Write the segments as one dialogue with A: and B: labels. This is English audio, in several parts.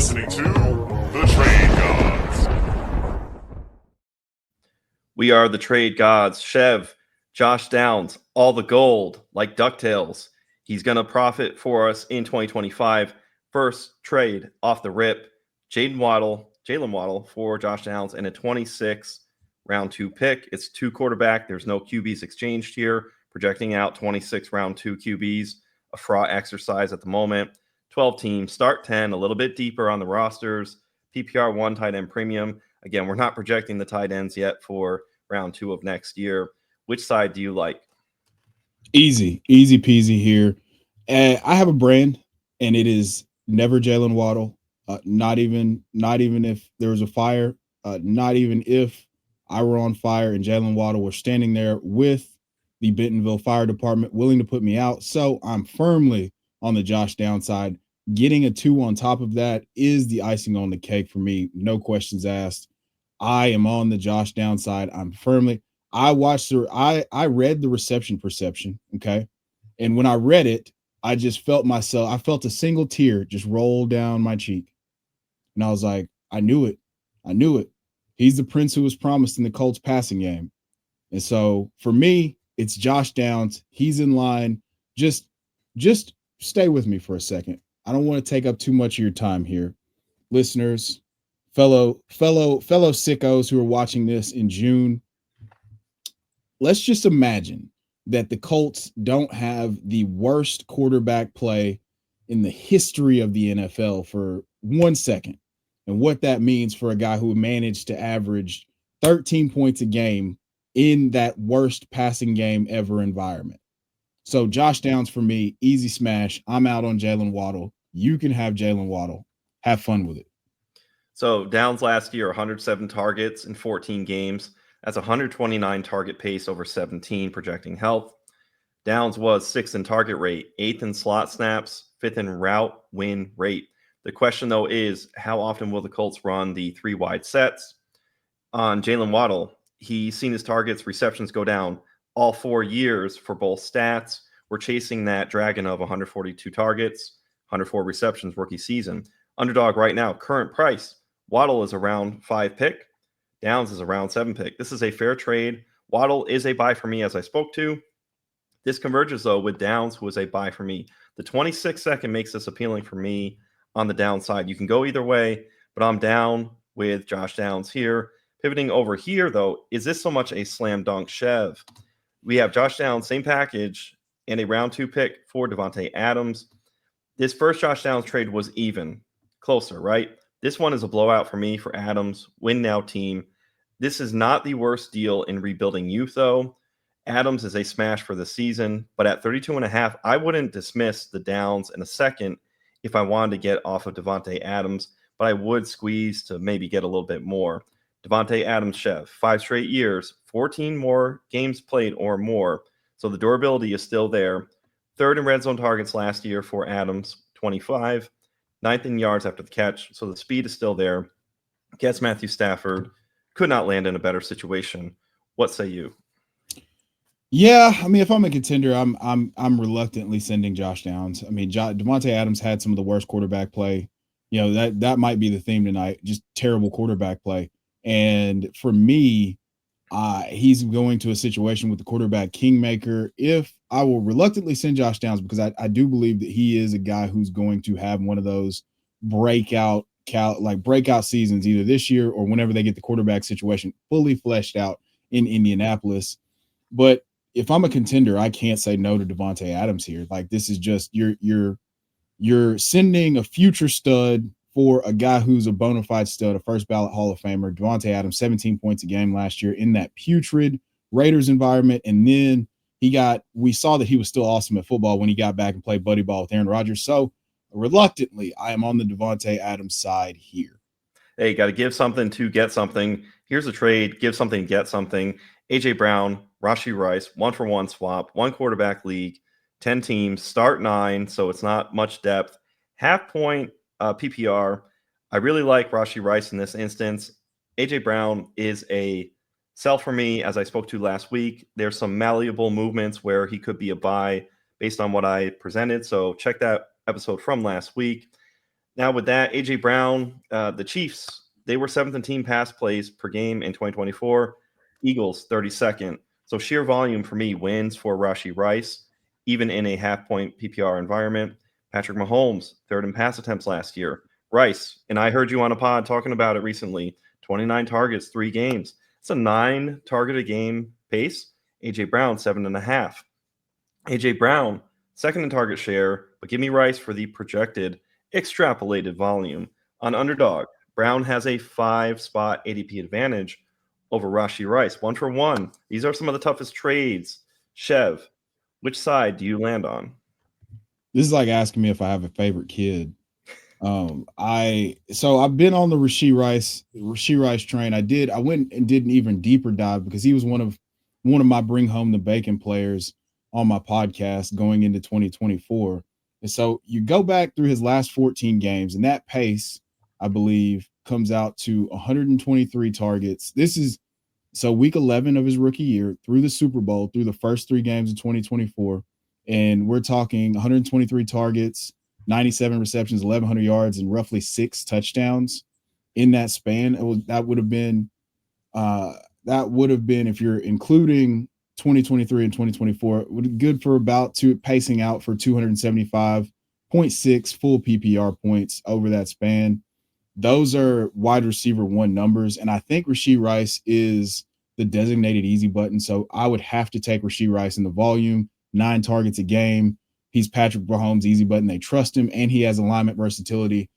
A: listening to The Trade Gods.
B: We are the Trade Gods. Chev, Josh Downs, all the gold, like DuckTales. He's going to profit for us in 2025. First trade off the rip, Jaylen Waddle for Josh Downs and a 26 round 2 pick. It's 2 quarterback. There's no QBs exchanged here. Projecting out 26 round 2 QBs, a fraud exercise at the moment. 12 teams, start 10, a little bit deeper on the rosters. PPR 1 tight end premium. Again, we're not projecting the tight ends yet for round 2 of next year. Which side do you like?
C: Easy peasy here. I have a brand, and it is never Jaylen Waddle. Not even if there was a fire. Not even if I were on fire and Jaylen Waddle were standing there with the Bentonville Fire Department willing to put me out. So I'm firmly on the Josh Downs side. Getting a 2 on top of that is the icing on the cake for me. No questions asked. I am on the Josh Downs side. I read the reception perception. Okay. And when I read it, I felt a single tear just roll down my cheek. And I was like, I knew it. He's the prince who was promised in the Colts passing game. And so for me, it's Josh Downs. He's in line. Just stay with me for a second. I don't want to take up too much of your time here. Listeners, fellow sickos who are watching this in June. Let's just imagine that the Colts don't have the worst quarterback play in the history of the NFL for 1 second. And what that means for a guy who managed to average 13 points a game in that worst passing game ever environment. So Josh Downs for me, easy smash. I'm out on Jaylen Waddle. You can have Jaylen Waddle. Have fun with it.
B: So Downs last year, 107 targets in 14 games. That's 129 target pace over 17, projecting health. Downs was 6th in target rate, 8th in slot snaps, 5th in route win rate. The question, though, is how often will the Colts run the 3 wide sets? On Jaylen Waddle, he's seen his targets, receptions go down all 4 years for both stats. We're chasing that dragon of 142 targets, 104 receptions rookie season. Underdog right now, current price. Waddle is around 5 pick. Downs is around 7 pick. This is a fair trade. Waddle is a buy for me, as I spoke to. This converges, though, with Downs, who is a buy for me. The 26 second makes this appealing for me on the downside. You can go either way, but I'm down with Josh Downs here. Pivoting over here, though, is this so much a slam dunk, Chev? We have Josh Downs, same package, and a round 2 pick for Davante Adams. This first Josh Downs trade was even closer, right? This one is a blowout for me for Adams, win now team. This is not the worst deal in rebuilding youth, though. Adams is a smash for the season, but at 32.5, I wouldn't dismiss the Downs in a second if I wanted to get off of Davante Adams, but I would squeeze to maybe get a little bit more. Davante Adams, Chev, 5 straight years, 14 more games played or more, so the durability is still there. 3rd in red zone targets last year for Adams, 25. 9th in yards after the catch, so the speed is still there. Gets Matthew Stafford, could not land in a better situation. What say you?
C: Yeah, I mean, if I'm a contender, I'm reluctantly sending Josh Downs. I mean, Davante Adams had some of the worst quarterback play. You know, that might be the theme tonight. Just terrible quarterback play. And for me, he's going to a situation with the quarterback kingmaker. If I will reluctantly send Josh Downs because I do believe that he is a guy who's going to have one of those breakout seasons either this year or whenever they get the quarterback situation fully fleshed out in Indianapolis. But if I'm a contender, I can't say no to Davante Adams here. Like, this is just you're sending a future stud for a guy who's a bona fide stud, a first ballot Hall of Famer. Davante Adams, 17 points a game last year in that putrid Raiders environment. And then we saw that he was still awesome at football when he got back and played buddy ball with Aaron Rodgers. So reluctantly, I am on the Davante Adams side here.
B: Hey, got to give something to get something. Here's a trade. Give something, get something. A.J. Brown, Rashee Rice, 1-for-1 swap, 1 quarterback league, 10 teams, start 9, so it's not much depth. Half point PPR. I really like Rashee Rice in this instance. A.J. Brown is a sell for me, as I spoke to last week. There's some malleable movements where he could be a buy based on what I presented, so check that episode from last week. Now with that, AJ Brown, the Chiefs, they were 7th in team pass plays per game in 2024. Eagles 32nd. So sheer volume for me wins for Rashee Rice, even in a half-point PPR environment. Patrick Mahomes, 3rd in pass attempts last year. Rice, and I heard you on a pod talking about it recently. 29 targets, 3 games. It's a 9 target a game pace. AJ Brown, 7.5. AJ Brown, 2nd in target share, but give me Rice for the projected extrapolated volume. On Underdog, Brown has a 5-spot ADP advantage over Rashee Rice, 1 for 1. These are some of the toughest trades. Chev, which side do you land on?
C: This is like asking me if I have a favorite kid. I've been on the Rashee Rice train. I went and did an even deeper dive because he was one of my bring home the bacon players on my podcast going into 2024. And so you go back through his last 14 games, and that pace, I believe, comes out to 123 targets. This is so week 11 of his rookie year through the Super Bowl, through the first 3 games of 2024. And we're talking 123 targets, 97 receptions, 1,100 yards, and roughly 6 touchdowns in that span. That would have been, if you're including 2023 and 2024, good for about pacing out for 275.6 full PPR points over that span. Those are wide receiver 1 numbers, and I think Rashee Rice is the designated easy button. So I would have to take Rashee Rice in the volume, 9 targets a game. He's Patrick Mahomes' easy button. They trust him, and he has alignment versatility.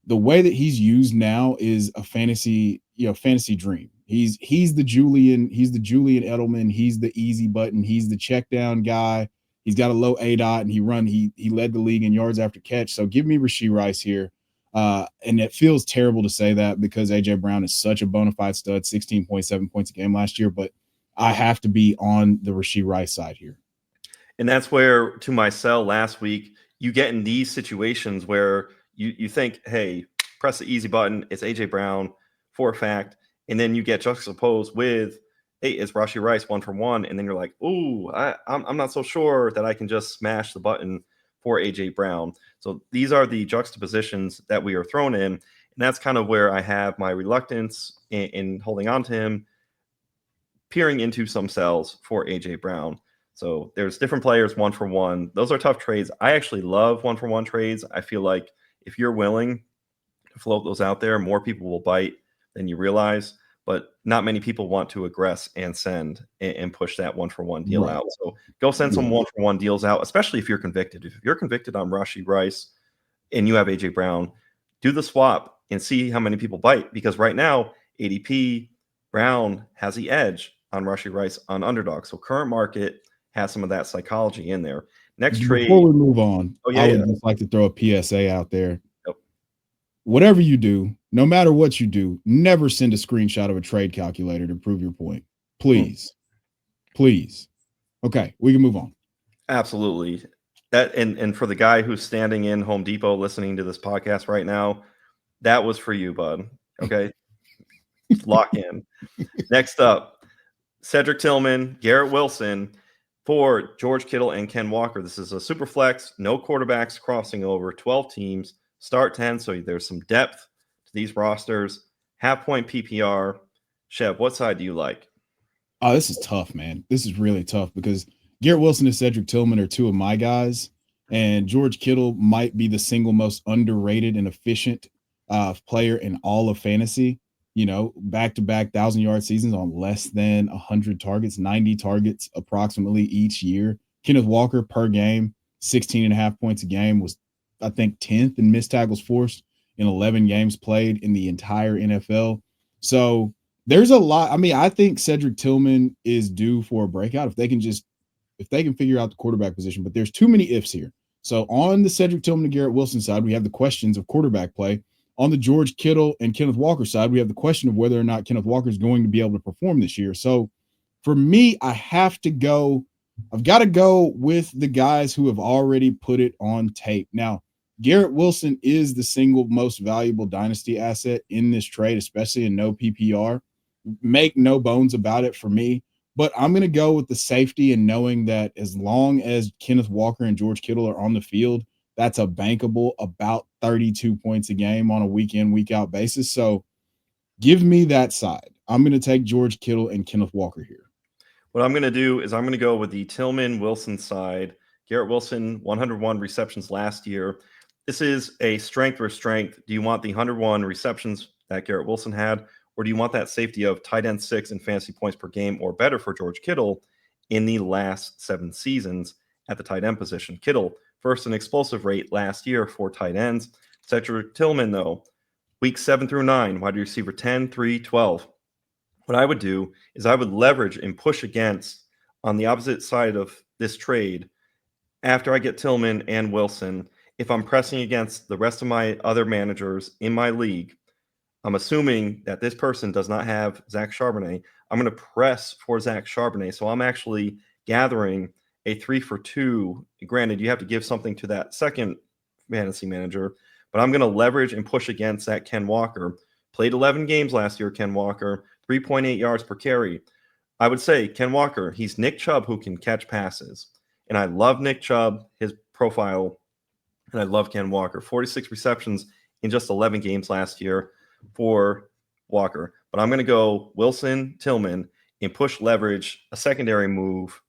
C: The way that he's used now is a fantasy dream. He's the Julian Edelman. He's the easy button. He's the check down guy. He's got a low ADOT, and he led the league in yards after catch. So give me Rashee Rice here. And it feels terrible to say that because AJ Brown is such a bona fide stud, 16.7 points a game last year, but I have to be on the Rashee Rice side here.
B: And that's where, to my sell last week, you get in these situations where you think, hey, press the easy button. It's AJ Brown for a fact. And then you get juxtaposed with, hey, it's Rashee Rice 1 for 1. And then you're like, ooh, I'm not so sure that I can just smash the button for AJ Brown. So these are the juxtapositions that we are thrown in. And that's kind of where I have my reluctance in holding on to him, peering into some sells for AJ Brown. So there's different players 1 for 1. Those are tough trades. I actually love 1 for 1 trades. I feel like if you're willing to float those out there, more people will bite than you realize. But not many people want to aggress and send and push that 1 for 1 deal out. So go send some 1 for 1 deals out, especially if you're convicted. If you're convicted on Rashee Rice and you have AJ Brown, do the swap and see how many people bite. Because right now, ADP Brown has the edge on Rashee Rice on Underdog. So current market has some of that psychology in there. Next trade.
C: Before we move on, I would just like to throw a PSA out there.
B: Yep.
C: Whatever you do, no matter what you do, never send a screenshot of a trade calculator to prove your point. Please. Please. Okay, we can move on.
B: Absolutely. That and for the guy who's standing in Home Depot listening to this podcast right now, that was for you, bud. Okay. Lock in. Next up, Cedric Tillman, Garrett Wilson for George Kittle and Ken Walker. This is a super flex, no quarterbacks crossing over, 12 teams, start 10. So there's some depth to these rosters. Half point PPR. Chev, what side do you like?
C: Oh, this is tough, man. This is really tough because Garrett Wilson and Cedric Tillman are 2 of my guys, and George Kittle might be the single most underrated and efficient player in all of fantasy. You know, back-to-back 1,000-yard seasons on less than 100 targets, 90 targets approximately each year. Kenneth Walker per game, 16.5 points a game, was, I think, 10th in missed tackles forced in 11 games played in the entire NFL. So there's a lot. I mean, I think Cedric Tillman is due for a breakout if they can figure out the quarterback position, but there's too many ifs here. So on the Cedric Tillman and Garrett Wilson side, we have the questions of quarterback play. On the George Kittle and Kenneth Walker side, we have the question of whether or not Kenneth Walker is going to be able to perform this year. So for me, I've got to go with the guys who have already put it on tape. Now, Garrett Wilson is the single most valuable dynasty asset in this trade, especially in no PPR. Make no bones about it for me. But I'm going to go with the safety and knowing that as long as Kenneth Walker and George Kittle are on the field, that's a bankable about 32 points a game on a week in, week out basis. So give me that side. I'm going to take George Kittle and Kenneth Walker here.
B: What I'm going to do is I'm going to go with the Tillman Wilson side. Garrett Wilson, 101 receptions last year. This is a strength for strength. Do you want the 101 receptions that Garrett Wilson had, or do you want that safety of tight end 6 and fantasy points per game or better for George Kittle in the last 7 seasons at the tight end position? Kittle, first in explosive rate last year for tight ends. Cedric Tillman, though, week 7 through 9, wide receiver 10, 3, 12. What I would do is I would leverage and push against on the opposite side of this trade after I get Tillman and Wilson. If I'm pressing against the rest of my other managers in my league, I'm assuming that this person does not have Zach Charbonnet. I'm going to press for Zach Charbonnet. So I'm actually gathering a 3 for 2. Granted, you have to give something to that second fantasy manager, but I'm going to leverage and push against that Ken Walker. Played 11 games last year, Ken Walker, 3.8 yards per carry. I would say Ken Walker, he's Nick Chubb who can catch passes. And I love Nick Chubb, his profile, and I love Ken Walker. 46 receptions in just 11 games last year for Walker. But I'm going to go Wilson, Tillman, and push leverage, a secondary move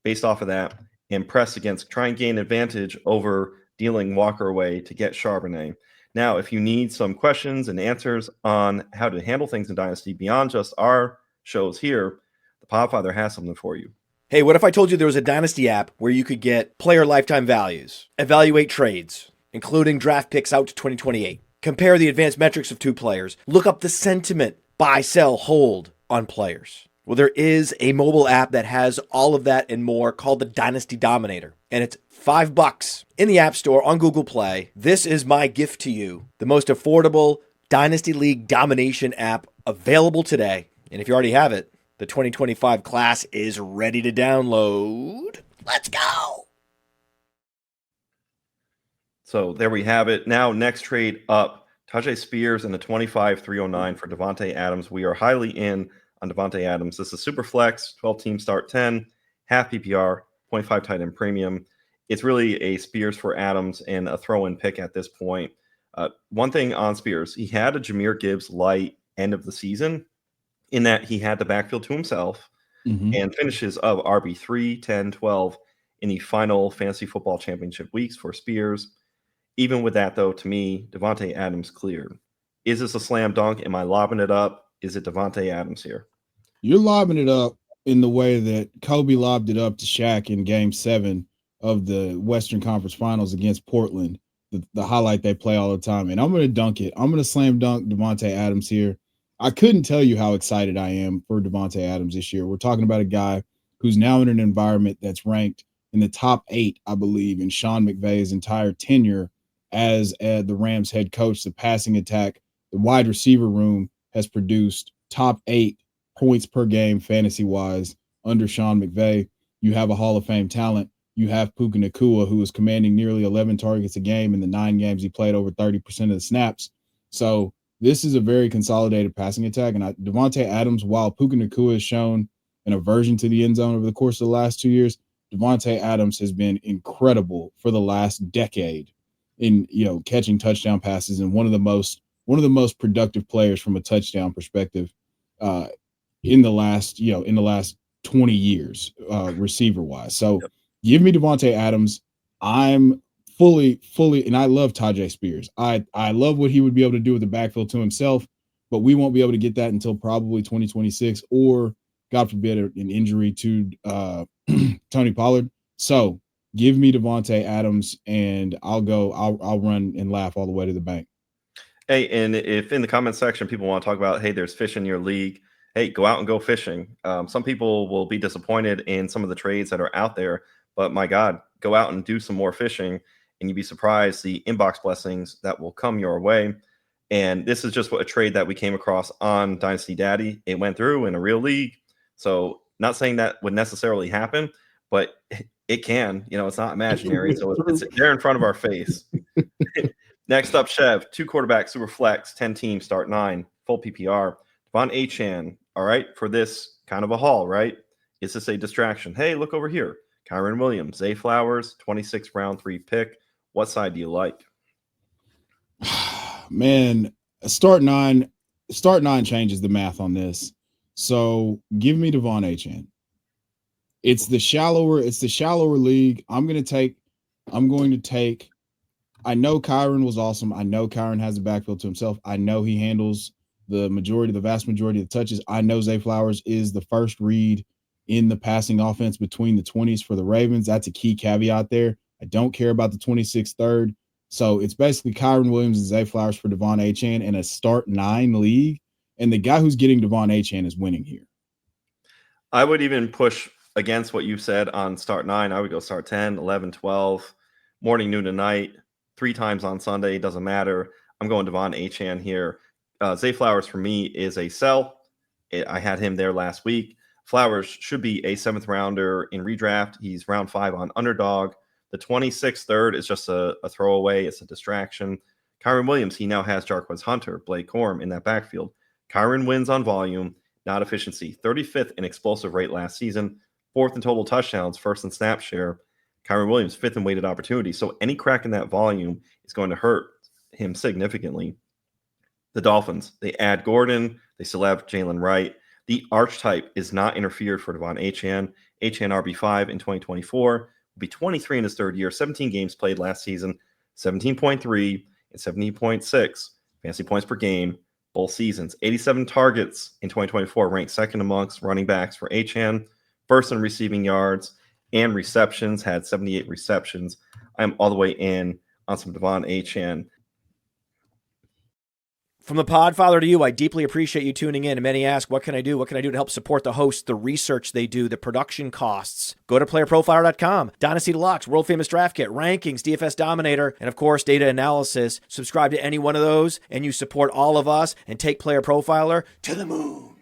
B: based off of that, and press against, try and gain advantage over dealing Walker away to get Charbonnet. Now, if you need some questions and answers on how to handle things in Dynasty beyond just our shows here, the Podfather has something for you.
D: Hey, what if I told you there was a Dynasty app where you could get player lifetime values, evaluate trades, including draft picks out to 2028, compare the advanced metrics of 2 players, look up the sentiment, buy, sell, hold on players? Well, there is a mobile app that has all of that and more called the Dynasty Dominator, and it's $5 in the App Store on Google Play. This is my gift to you, the most affordable Dynasty League domination app available today. And if you already have it, the 2025 class is ready to download. Let's go.
B: So there we have it. Now, next trade up, Tajay Spears and the 25-309 for Davante Adams. We are highly in on Davante Adams. This is super flex, 12-team start 10, half PPR, 0.5 tight end premium. It's really a Spears for Adams and a throw-in pick at this point. One thing on Spears, he had a Jahmyr Gibbs light end of the season in that he had the backfield to himself and finishes of RB3, 10, 12 in the final fantasy football championship weeks for Spears. Even with that, though, to me, Davante Adams cleared. Is this a slam dunk? Am I lobbing it up? Is it Davante Adams here?
C: You're lobbing it up in the way that Kobe lobbed it up to Shaq in Game 7 of the Western Conference Finals against Portland, the highlight they play all the time. And I'm going to dunk it. I'm going to slam dunk Davante Adams here. I couldn't tell you how excited I am for Davante Adams this year. We're talking about a guy who's now in an environment that's ranked in the top 8, I believe, in Sean McVay's entire tenure as the Rams head coach. The passing attack, the wide receiver room has produced top 8 points per game fantasy-wise under Sean McVay. You have a Hall of Fame talent. You have Puka Nacua, who is commanding nearly 11 targets a game in the 9 games he played, over 30% of the snaps. So this is a very consolidated passing attack. And Davante Adams, while Puka Nacua has shown an aversion to the end zone over the course of the last 2 years, Davante Adams has been incredible for the last decade in, catching touchdown passes, and one of the most productive players from a touchdown perspective in the last 20 years, receiver wise. So give me Davante Adams. I'm fully, and I love Tajay Spears. I love what he would be able to do with the backfield to himself, but we won't be able to get that until probably 2026, or God forbid, an injury to Tony Pollard. So give me Davante Adams, and I'll run and laugh all the way to the bank.
B: Hey, and if in the comment section people want to talk about, hey, there's fish in your league, hey, go out and go fishing. Some people will be disappointed in some of the trades that are out there, but my God, go out and do some more fishing, and you'd be surprised the inbox blessings that will come your way. And this is just a trade that we came across on Dynasty Daddy. It went through in a real league. So not saying that would necessarily happen, but it can. It's not imaginary. So it's there in front of our face. Next up, Chev, 2 quarterbacks, super flex, 10 teams, start 9, full PPR. Devon Achane, all right, for this kind of a haul, right? Is this a distraction? Hey, look over here. Kyren Williams, Zay Flowers, 26 round 3 pick, What side do you like?
C: Man, start nine changes the math on this. So give me Devon Achane. It's the shallower league. I'm going to take. I know Kyren was awesome. I know Kyren has the backfield to himself. I know he handles the vast majority of the touches. I know Zay Flowers is the first read in the passing offense between the 20s for the Ravens. That's a key caveat there. I don't care about the 26th third. So it's basically Kyren Williams and Zay Flowers for Devon Achane in a start 9 league. And the guy who's getting Devon Achane is winning here.
B: I would even push against what you said on start 9. I would go start 10, 11, 12, morning, noon, and night, 3 times on Sunday. Doesn't matter. I'm going Devon Achane here. Zay Flowers for me is a sell. I had him there last week. Flowers should be a 7th rounder in redraft. He's round 5 on underdog. The 26th third is just a throwaway. It's a distraction. Kyren Williams, he now has Jarquez Hunter, Blake Corum in that backfield. Kyren wins on volume, not efficiency. 35th in explosive rate last season, 4th in total touchdowns, 1st in snap share. Kyren Williams, 5th in weighted opportunity. So any crack in that volume is going to hurt him significantly. The Dolphins, they add Gordon. They still have Jaylen Wright. The archetype is not interfered for Devon Achane. Achane RB5 in 2024 will be 23 in his 3rd year, 17 games played last season, 17.3 and 17.6 fantasy points per game, both seasons. 87 targets in 2024, ranked 2nd amongst running backs for Achane. 1st in receiving yards and receptions, had 78 receptions. I'm all the way in on some Devon Achane.
D: From the Podfather to you, I deeply appreciate you tuning in. And many ask, what can I do? What can I do to help support the hosts, the research they do, the production costs? Go to PlayerProfiler.com, Dynasty Deluxe, World Famous Draft Kit, Rankings, DFS Dominator, and of course, Data Analysis. Subscribe to any one of those, and you support all of us and take Player Profiler to the moon.